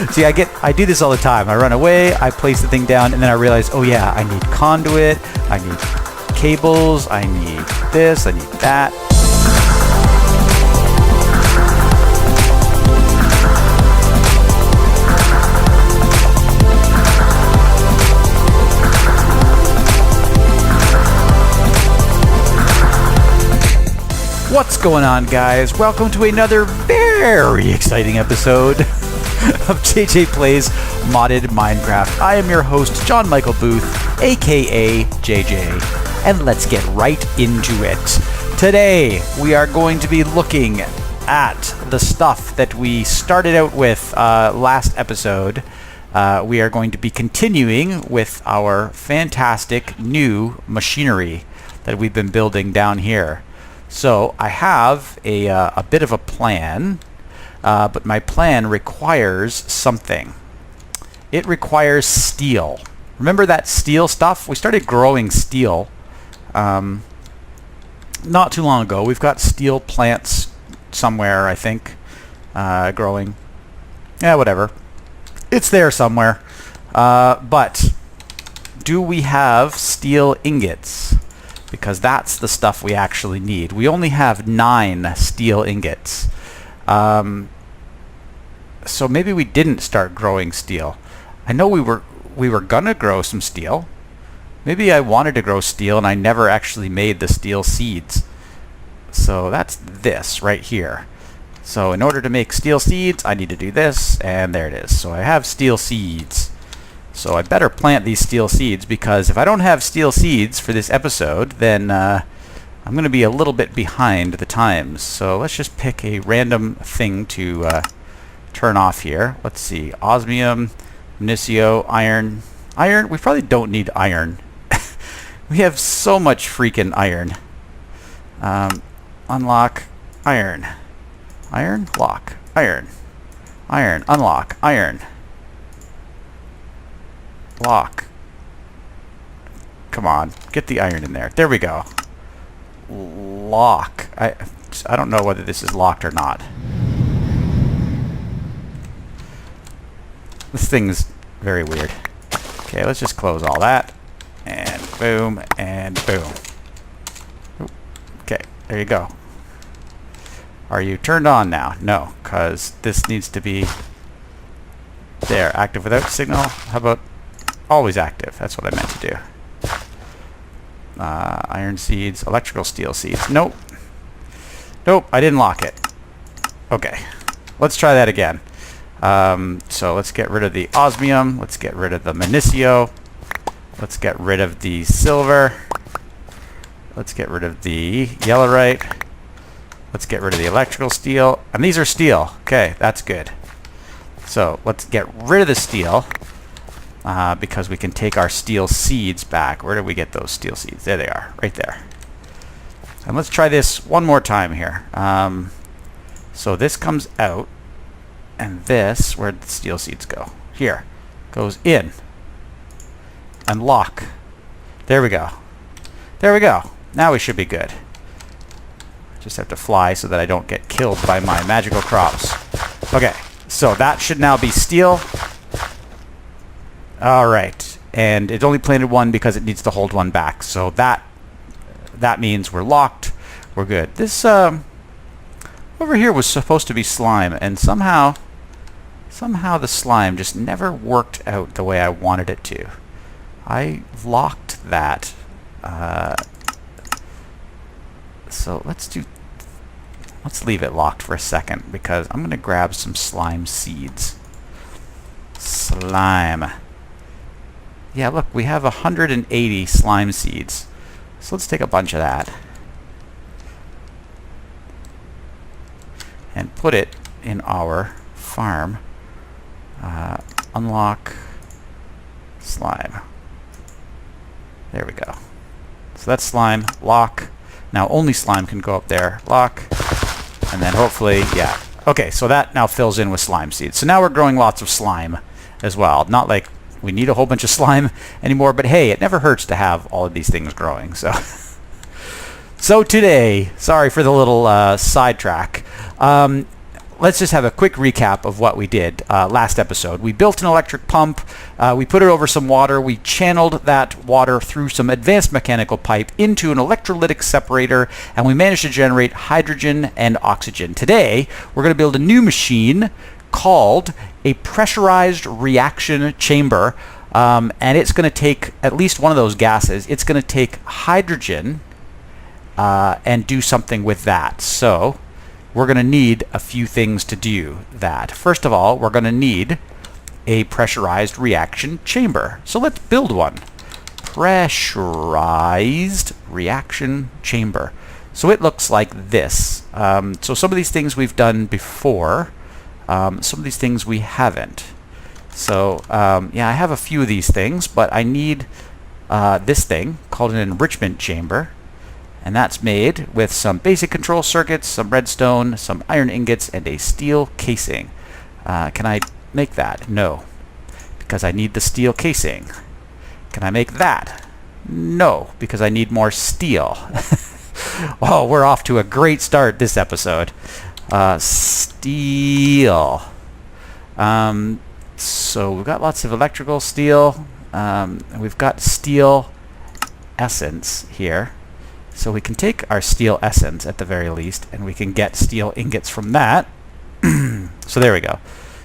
See, I do this all the time. I run away, I place the thing down, and then I realize, oh yeah, I need conduit, I need cables, I need this, I need that. What's going on, guys? Welcome to another very exciting episode of JJ Plays Modded Minecraft. I am your host, Jon-Michael Booth, aka JJ, and let's get right into it. Today, we are going to be looking at the stuff that we started out with last episode. We are going to be continuing with our fantastic new machinery that we've been building down here. So I have a bit of a plan, but my plan requires something. It requires steel. Remember that steel stuff? We started growing steel not too long ago. We've got steel plants somewhere, I think, growing. Yeah, whatever. It's there somewhere. But do we have steel ingots? Because that's the stuff we actually need. We only have 9 steel ingots. So maybe we didn't start growing steel. I know we were gonna grow some steel. Maybe I wanted to grow steel and I never actually made the steel seeds. So that's this right here. So in order to make steel seeds, I need to do this, and there it is. So I have steel seeds. So I better plant these steel seeds, because if I don't have steel seeds for this episode, then I'm going to be a little bit behind the times. So let's just pick a random thing to turn off here. Let's see. Osmium, Municio, iron. Iron? We probably don't need iron. We have so much freaking iron. Unlock. Iron. Iron? Lock. Iron. Iron. Unlock. Iron. Lock. Come on, get the iron in there. There we go. Lock. I don't know whether this is locked or not. This thing's very weird. Okay, let's just close all that. And boom, and boom. Okay, there you go. Are you turned on now? No, because this needs to be there. Active without signal. How about always active? That's what I meant to do. Iron seeds, electrical steel seeds. Nope. Nope, I didn't lock it. Okay, let's try that again. So let's get rid of the osmium. Let's get rid of the Municio. Let's get rid of the silver. Let's get rid of the yellowite. Let's get rid of the electrical steel. And these are steel. Okay, that's good. So let's get rid of the steel. Because we can take our steel seeds back. Where did we get those steel seeds? There they are, right there. And let's try this one more time here. So this comes out, and this, where'd the steel seeds go? Here, goes in, and lock. There we go. There we go. Now we should be good. Just have to fly so that I don't get killed by my magical crops. Okay, so that should now be steel. Alright, and it only planted one because it needs to hold one back. So that means we're locked. We're good. This over here was supposed to be slime, and somehow the slime just never worked out the way I wanted it to. I locked that. So let's leave it locked for a second, because I'm going to grab some slime seeds. Slime. Yeah, look, we have 180 slime seeds. So let's take a bunch of that and put it in our farm. Unlock slime. There we go. So that's slime. Lock. Now only slime can go up there. Lock. And then hopefully, yeah. Okay, so that now fills in with slime seeds. So now we're growing lots of slime as well. Not like we need a whole bunch of slime anymore, but hey, it never hurts to have all of these things growing. So today, sorry for the little sidetrack. let's just have a quick recap of what we did last episode. We built an electric pump, we put it over some water, we channeled that water through some advanced mechanical pipe into an electrolytic separator, and we managed to generate hydrogen and oxygen. Today, we're going to build a new machine called a pressurized reaction chamber, and it's going to take at least one of those gases. It's going to take hydrogen and do something with that. So we're going to need a few things to do that. First of all, we're going to need a pressurized reaction chamber. So let's build one. Pressurized reaction chamber. So it looks like this. So some of these things we've done before. Some of these things we haven't. So yeah, I have a few of these things, but I need this thing called an enrichment chamber. And that's made with some basic control circuits, some redstone, some iron ingots, and a steel casing. Can I make that? No, because I need the steel casing. Can I make that? No, because I need more steel. Oh, we're off to a great start this episode. Steel. So we've got lots of electrical steel. And we've got steel essence here. So we can take our steel essence at the very least, and we can get steel ingots from that. So there we go.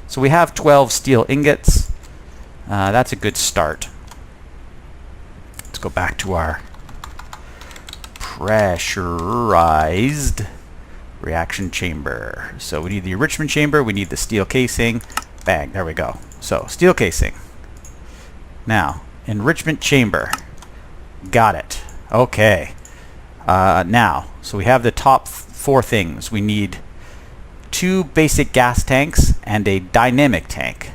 So we have 12 steel ingots. That's a good start. Let's go back to our pressurized reaction chamber. So we need the enrichment chamber, we need the steel casing. Bang, there we go. So steel casing. Now, enrichment chamber. Got it. Okay. Now, so we have the top four things. We need 2 basic gas tanks and a dynamic tank.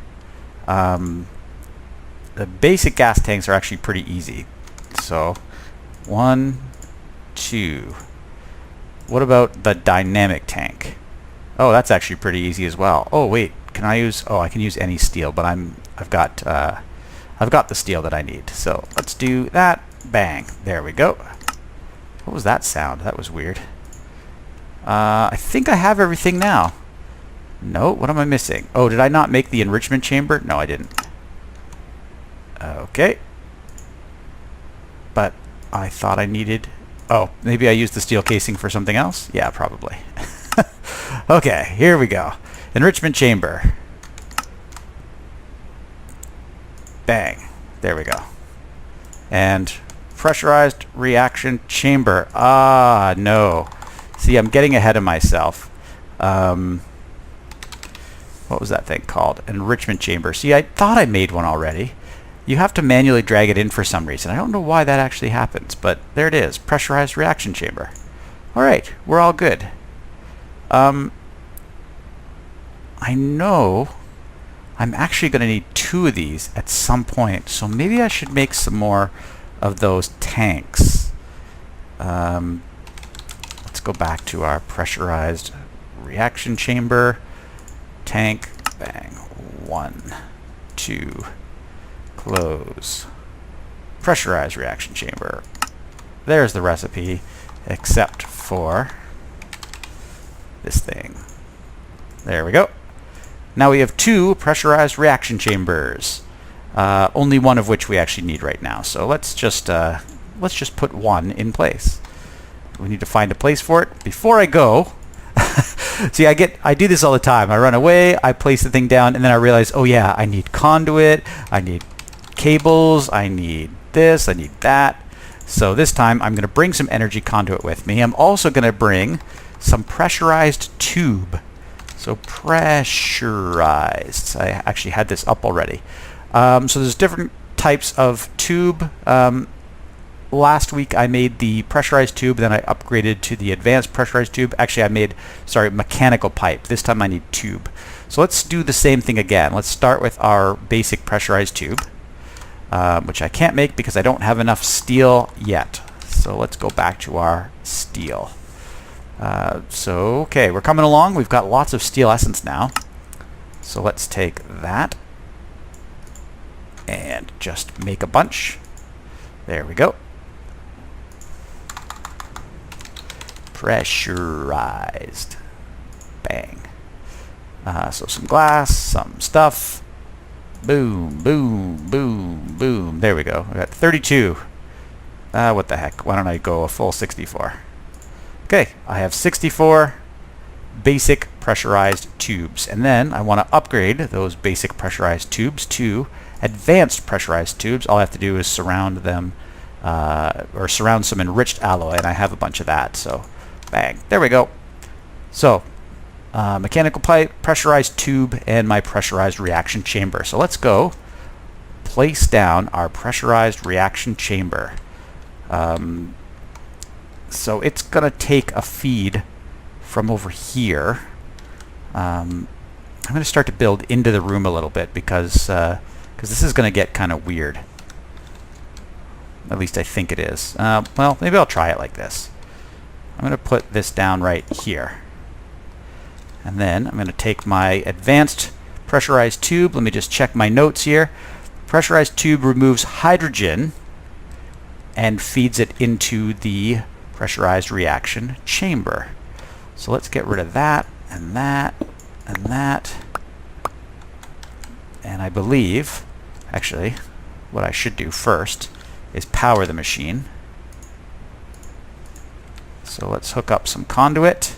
The basic gas tanks are actually pretty easy. So 1, 2. What about the dynamic tank? Oh, that's actually pretty easy as well. Oh wait, can I use? Oh, I can use any steel, but I've got the steel that I need. So let's do that. Bang. There we go. What was that sound? That was weird. I think I have everything now. No, what am I missing? Oh, did I not make the enrichment chamber? No, I didn't. Okay. But I thought I needed... Oh, maybe I used the steel casing for something else? Yeah, probably. Okay, here we go. Enrichment chamber. Bang. There we go. And... pressurized reaction chamber. Ah, no. See, I'm getting ahead of myself. What was that thing called? Enrichment chamber. See, I thought I made one already. You have to manually drag it in for some reason. I don't know why that actually happens, but there it is. Pressurized reaction chamber. All right, we're all good. I know I'm actually going to need 2 of these at some point, so maybe I should make some more of those tanks. Let's go back to our pressurized reaction chamber. Tank, bang, 1, 2, close. Pressurized reaction chamber. There's the recipe, except for this thing. There we go. Now we have 2 pressurized reaction chambers. Only one of which we actually need right now. So let's just put one in place. We need to find a place for it. Before I go, see, I do this all the time. I run away, I place the thing down, and then I realize, oh yeah, I need conduit, I need cables, I need this, I need that. So this time I'm going to bring some energy conduit with me. I'm also going to bring some pressurized tube. So pressurized. I actually had this up already. So there's different types of tube. Last week I made the pressurized tube, then I upgraded to the advanced pressurized tube. Actually, I made, mechanical pipe. This time I need tube. So let's do the same thing again. Let's start with our basic pressurized tube, which I can't make because I don't have enough steel yet. So let's go back to our steel. Okay, we're coming along. We've got lots of steel essence now. So let's take that and just make a bunch. There we go. Pressurized. Bang. So some glass, some stuff. Boom, boom, boom, boom. There we go. I got 32. What the heck? Why don't I go a full 64? Okay, I have 64 basic pressurized tubes. And then I want to upgrade those basic pressurized tubes to advanced pressurized tubes. All I have to do is surround them, or surround some enriched alloy, and I have a bunch of that. So, bang. There we go. So, mechanical pipe, pressurized tube, and my pressurized reaction chamber. So let's go place down our pressurized reaction chamber. So it's going to take a feed from over here. I'm going to start to build into the room a little bit because this is going to get kind of weird. At least I think it is. Well, maybe I'll try it like this. I'm going to put this down right here. And then I'm going to take my advanced pressurized tube. Let me just check my notes here. Pressurized tube removes hydrogen and feeds it into the pressurized reaction chamber. So let's get rid of that and that and that. And I believe, actually, what I should do first is power the machine. So let's hook up some conduit.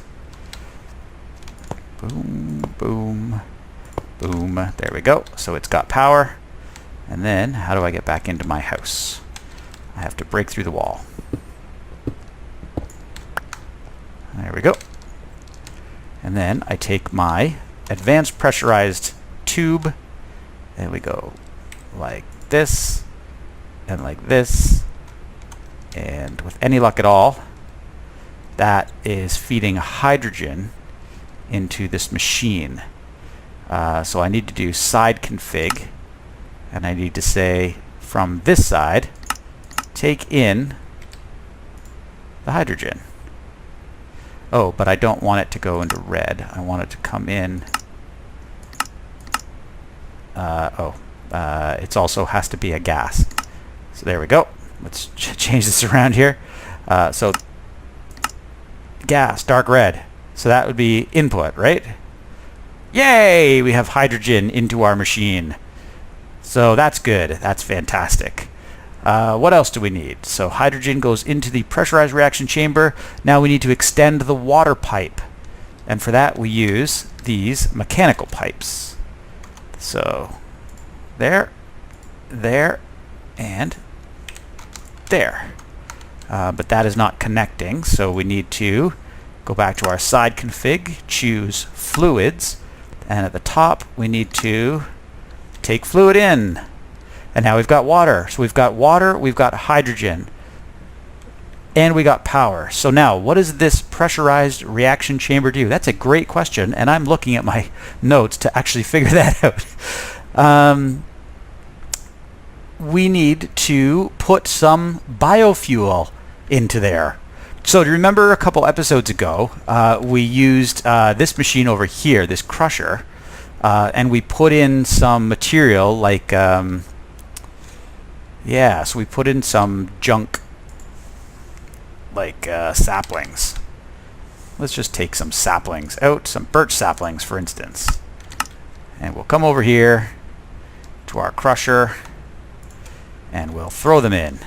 Boom, boom, boom. There we go. So it's got power. And then, how do I get back into my house? I have to break through the wall. There we go. And then I take my advanced pressurized tube. There we go. Like this. And like this. And with any luck at all, that is feeding hydrogen into this machine. So I need to do side config, and I need to say from this side, take in the hydrogen. Oh, but I don't want it to go into red. I want it to come in. It also has to be a gas. So there we go. Let's change this around here. So gas, dark red. So that would be input, right? Yay! We have hydrogen into our machine. So that's good. That's fantastic. What else do we need? So hydrogen goes into the pressurized reaction chamber. Now we need to extend the water pipe. And for that we use these mechanical pipes. So there, there, and there. But that is not connecting, so we need to go back to our side config, choose fluids, and at the top we need to take fluid in. And now we've got water. So we've got water, we've got hydrogen, and we got power. So now, what does this pressurized reaction chamber do? That's a great question, and I'm looking at my notes to actually figure that out. We need to put some biofuel into there. So do you remember a couple episodes ago, we used this machine over here, this crusher, and we put in some material like, so we put in some junk, like saplings. Let's just take some saplings out, some birch saplings, for instance. And we'll come over here to our crusher, and we'll throw them in.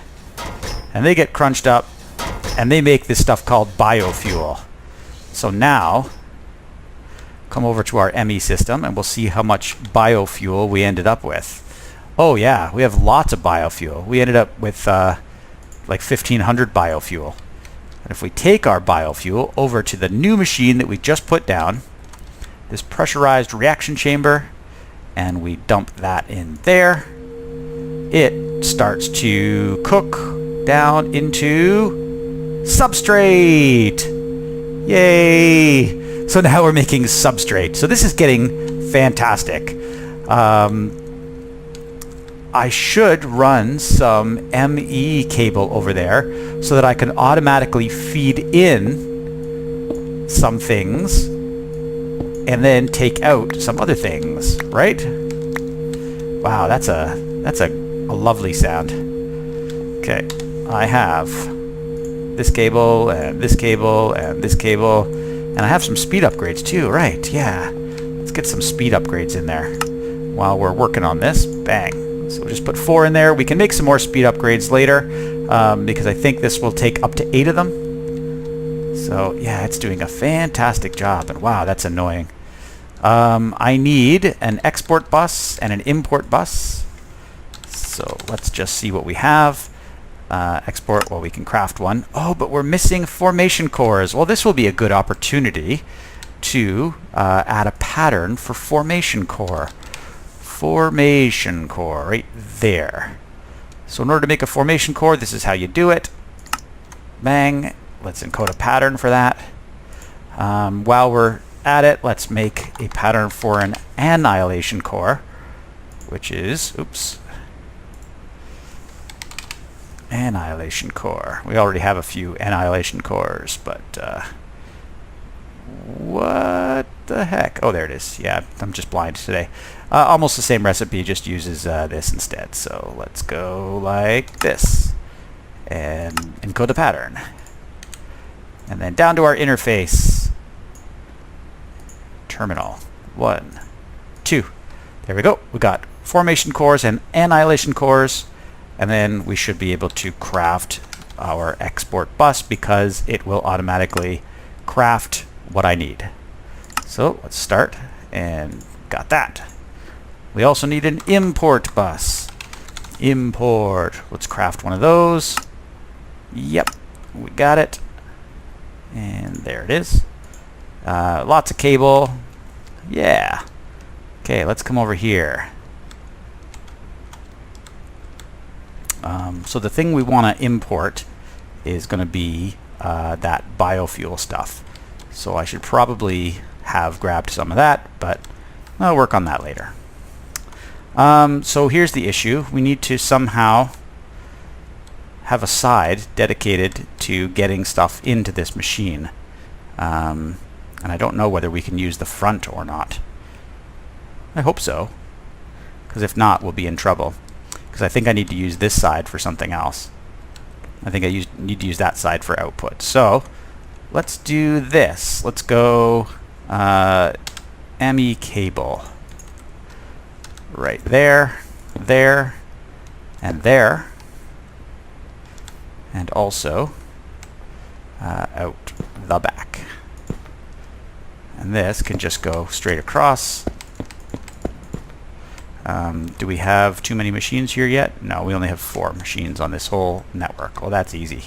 And they get crunched up, and they make this stuff called biofuel. So now, come over to our ME system, and we'll see how much biofuel we ended up with. Oh yeah, we have lots of biofuel. We ended up with like 1,500 biofuel. And if we take our biofuel over to the new machine that we just put down, this pressurized reaction chamber, and we dump that in there, it starts to cook down into substrate. Yay! So now we're making substrate. So this is getting fantastic. I should run some ME cable over there so that I can automatically feed in some things and then take out some other things, right? Wow, that's a lovely sound. Okay, I have this cable and this cable and this cable, and I have some speed upgrades too, right? Yeah, let's get some speed upgrades in there while we're working on this. Bang. So we'll just put 4 in there. We can make some more speed upgrades later because I think this will take up to 8 of them. So yeah, it's doing a fantastic job. And wow, that's annoying. I need an export bus and an import bus. So let's just see what we have. Export, well, we can craft one. Oh, but we're missing formation cores. Well, this will be a good opportunity to add a pattern for formation core. Formation core, right there. So in order to make a formation core, this is how you do it. Bang. Let's encode a pattern for that. While we're at it, let's make a pattern for an annihilation core, which is, oops, annihilation core. We already have a few annihilation cores, but what the heck? Oh, there it is. Yeah, I'm just blind today. Almost the same recipe, just uses this instead. So let's go like this and encode the pattern. And then down to our interface. Terminal. 1, 2. There we go. We got formation cores and annihilation cores. And then we should be able to craft our export bus because it will automatically craft what I need. So let's start, and got that. We also need an import bus. Import. Let's craft one of those. Yep, we got it. And there it is. Lots of cable. Yeah. Okay, let's come over here. So the thing we want to import is going to be that biofuel stuff. So I should probably have grabbed some of that, but I'll work on that later. So here's the issue. We need to somehow have a side dedicated to getting stuff into this machine. And I don't know whether we can use the front or not. I hope so, because if not, we'll be in trouble. Because I think I need to use this side for something else. I think I need to use that side for output. So let's do this. Let's go ME cable. Right there, there, and there. And also out the back. And this can just go straight across. Do we have too many machines here yet? No, we only have 4 machines on this whole network. Well, that's easy.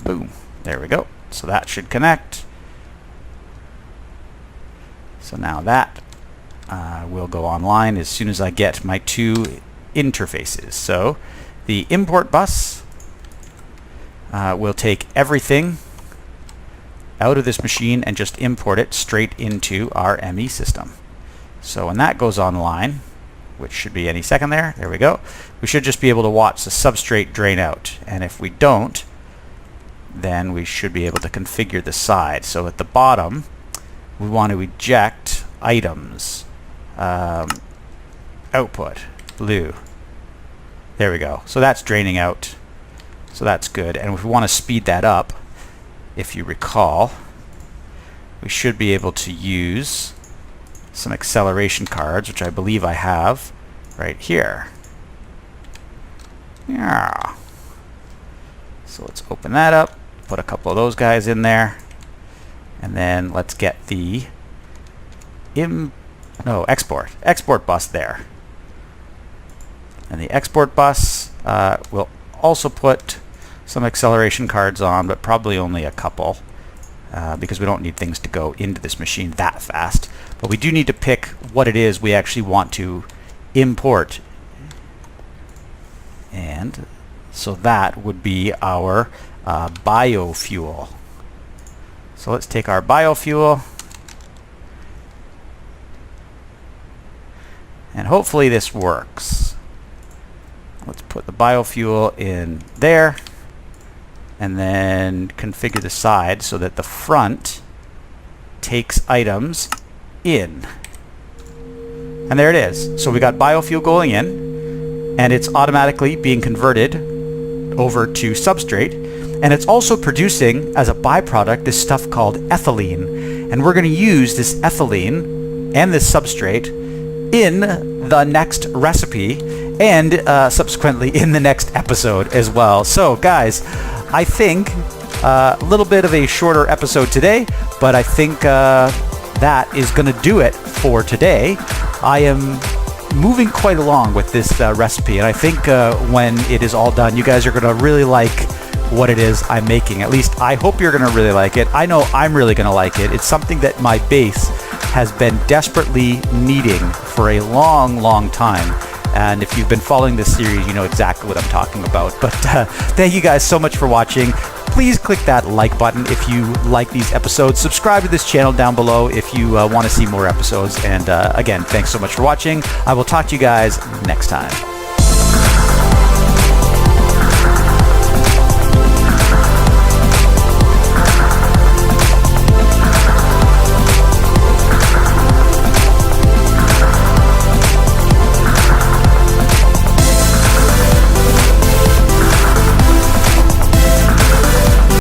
Boom. There we go. So that should connect. So now that will go online as soon as I get my 2 interfaces. So the import bus will take everything out of this machine and just import it straight into our ME system. So when that goes online, which should be any second there we go, we should just be able to watch the substrate drain out. And if we don't, then we should be able to configure the side. So at the bottom, we want to eject items. Output, blue. There we go. So that's draining out. So that's good. And if we want to speed that up, if you recall, we should be able to use some acceleration cards, which I believe I have right here. Yeah. So let's open that up, put a couple of those guys in there, and then let's get the export bus there. And the export bus will also put some acceleration cards on, but probably only a couple, because we don't need things to go into this machine that fast. But we do need to pick what it is we actually want to import. And so that would be our biofuel. So let's take our biofuel, and hopefully this works. Let's put the biofuel in there, and then configure the side so that the front takes items in. And there it is. So we got biofuel going in, and it's automatically being converted over to substrate, and it's also producing as a byproduct this stuff called ethylene. And and we're going to use this ethylene and this substrate in the next recipe and subsequently in the next episode as well. So guys, I think a little bit of a shorter episode today, but I think that is going to do it for today. I am moving quite along with this recipe, and I think when it is all done, you guys are going to really like what it is I'm making. At least I hope you're going to really like it. I know I'm really going to like it. It's something that my base has been desperately needing for a long time. And if you've been following this series, you know exactly what I'm talking about. But thank you guys so much for watching. Please click that like button if you like these episodes. Subscribe to this channel down below if you want to see more episodes. And again, thanks so much for watching. I will talk to you guys next time.